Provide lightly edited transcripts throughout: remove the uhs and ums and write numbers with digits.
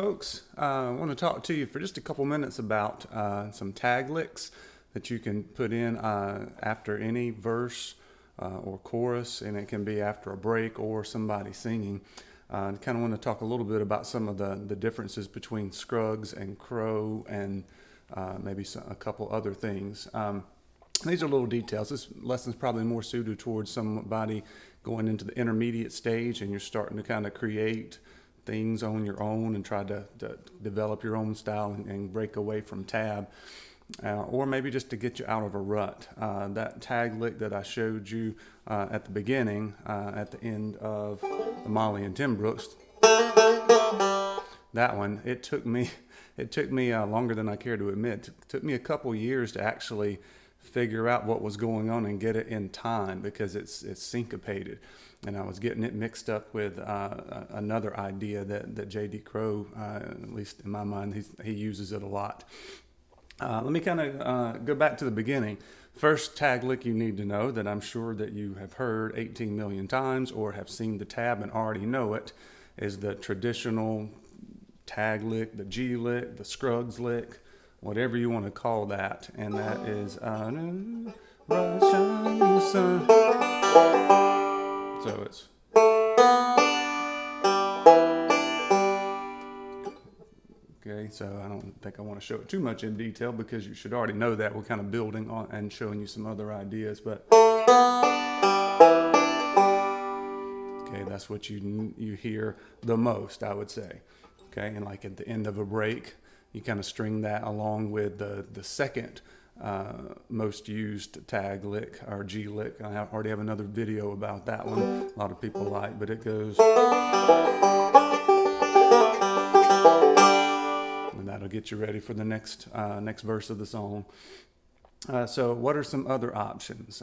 folks. I want to talk to you for just a couple minutes about some tag licks that you can put in after any verse or chorus, and it can be after a break or somebody singing. I kind of want to talk a little bit about some of the differences between Scruggs and Crowe, and maybe a couple other things. These are little details. This lesson is probably more suited towards somebody going into the intermediate stage and you're starting to kind of create things on your own and try to develop your own style and break away from tab. Or maybe just to get you out of a rut. That tag lick that I showed you at the beginning, at the end of the Molly and Tim Brooks, that one, it took me longer than I care to admit. It took me a couple years to actually figure out what was going on and get it in time, because it's syncopated, and I was getting it mixed up with another idea that J.D. Crowe, at least in my mind, he uses it a lot. Let me kind of go back to the beginning. First tag lick you need to know, that I'm sure that you have heard 18 million times or have seen the tab and already know it, is the traditional tag lick, the G lick, the Scruggs lick, whatever you want to call that. And that is bright shining sun. So it's okay, so I don't think I want to show it too much in detail because you should already know that. We're kind of building on and showing you some other ideas, but okay, that's what you hear the most, I would say. Okay, and like at the end of a break, you kind of string that along with the second most used tag lick, or G lick. I already have another video about that one. A lot of people like, but it goes, and that'll get you ready for the next verse of the song. So what are some other options?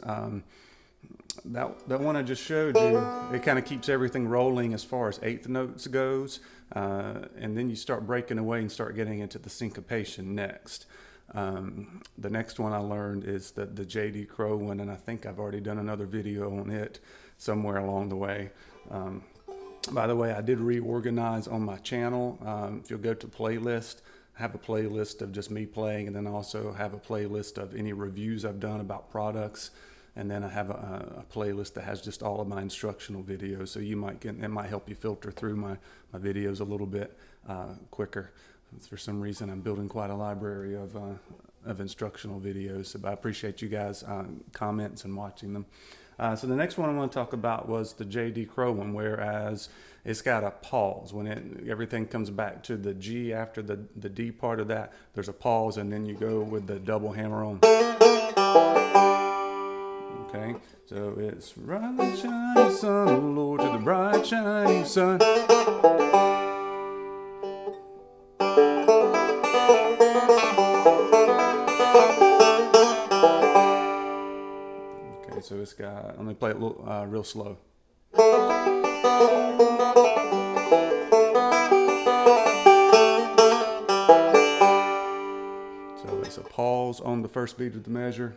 That one I just showed you, it kind of keeps everything rolling as far as eighth notes goes, and then you start breaking away and start getting into the syncopation next. The next one I learned is the J.D. Crowe one, and I think I've already done another video on it somewhere along the way. By the way, I did reorganize on my channel. If you'll go to playlist, I have a playlist of just me playing, and then also have a playlist of any reviews I've done about products. And then I have a playlist that has just all of my instructional videos, so you might it might help you filter through my videos a little bit quicker. For some reason, I'm building quite a library of instructional videos, so I appreciate you guys' comments and watching them. So the next one I want to talk about was the J.D. Crowe one, whereas it's got a pause. When everything comes back to the G after the D part of that, there's a pause, and then you go with the double hammer on. Okay, so it's bright shining sun, Lord, to the bright shining sun. Okay, so it's got, let me play it a little, real slow. So it's a pause on the first beat of the measure.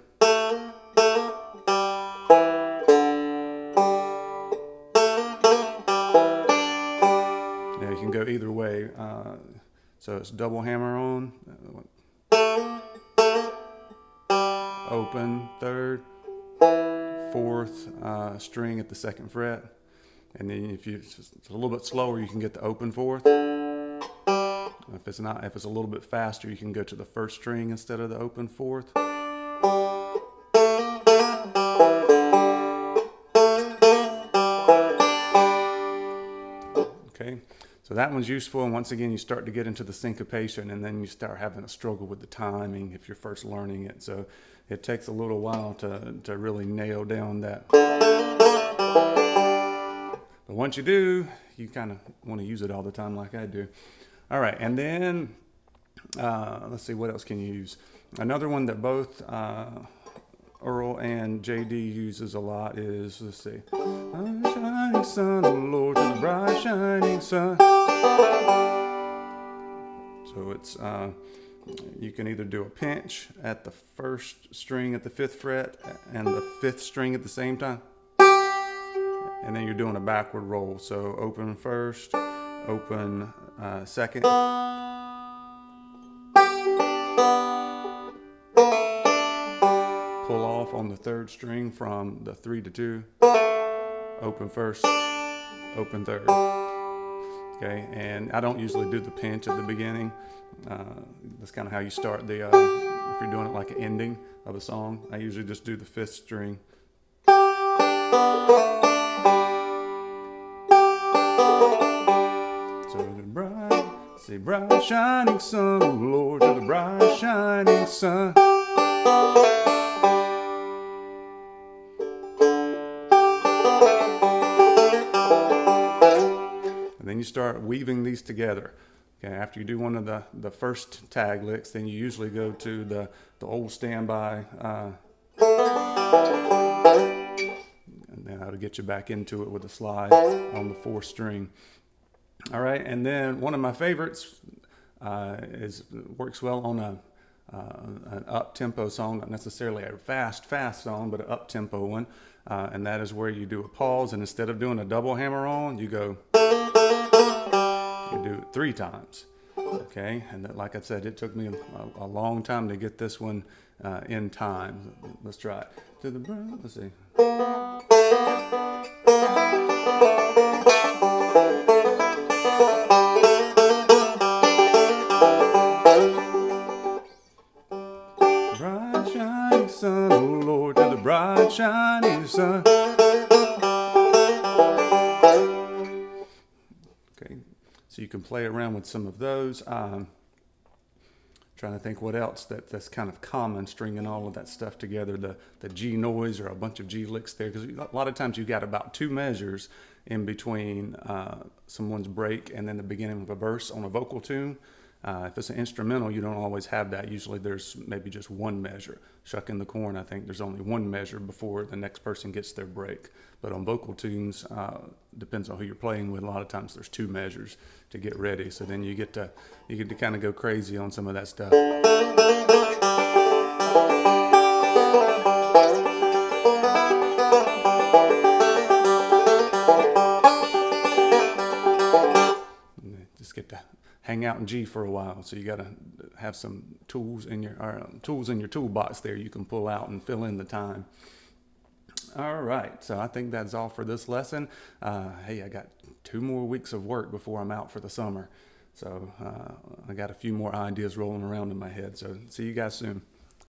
You can go either way. So it's double hammer on, open third, fourth string at the second fret, and then if it's a little bit slower, you can get the open fourth. If it's a little bit faster, you can go to the first string instead of the open fourth. Okay, so that one's useful, and once again you start to get into the syncopation, and then you start having a struggle with the timing if you're first learning it. So it takes a little while to really nail down that. But once you do, you kind of want to use it all the time like I do. All right, and then let's see, what else can you use? Another one that both Earl and J.D. uses a lot is, let's see, bright shining sun, oh Lord, to the bright shining sun. So it's, you can either do a pinch at the first string at the 5th fret and the 5th string at the same time, and then you're doing a backward roll. So open first, open second. Pull off on the third string from the 3 to 2. Open first, open third. Okay, and I don't usually do the pinch at the beginning. That's kind of how you start the, if you're doing it like an ending of a song, I usually just do the 5th string. So the bright, say bright shining sun, oh Lord, to the bright shining sun. Then you start weaving these together. Okay, after you do one of the first tag licks, then you usually go to the old standby, and then that'll get you back into it with a slide on the 4th string. All right, and then one of my favorites works well on an up-tempo song, not necessarily a fast song, but an up-tempo one, and that is where you do a pause, and instead of doing a double hammer on, you do it 3 times. Okay, and that, like I said, it took me a long time to get this one in time. Let's try it. To the let's see. Bright shining sun, oh Lord, to the bright shining sun. So you can play around with some of those. Trying to think what else that's kind of common, stringing all of that stuff together. The G noise or a bunch of G licks there, because a lot of times you got about 2 measures in between someone's break and then the beginning of a verse on a vocal tune. If it's an instrumental, you don't always have that. Usually there's maybe just 1 measure. Shucking the corn, I think there's only 1 measure before the next person gets their break. But on vocal tunes, depends on who you're playing with. A lot of times there's 2 measures to get ready. So then you get to kind of go crazy on some of that stuff. Just get to hang out in G for a while. So you got to have some tools in your toolbox there you can pull out and fill in the time. All right, so I think that's all for this lesson. Hey, I got 2 more weeks of work before I'm out for the summer. So I got a few more ideas rolling around in my head. So see you guys soon.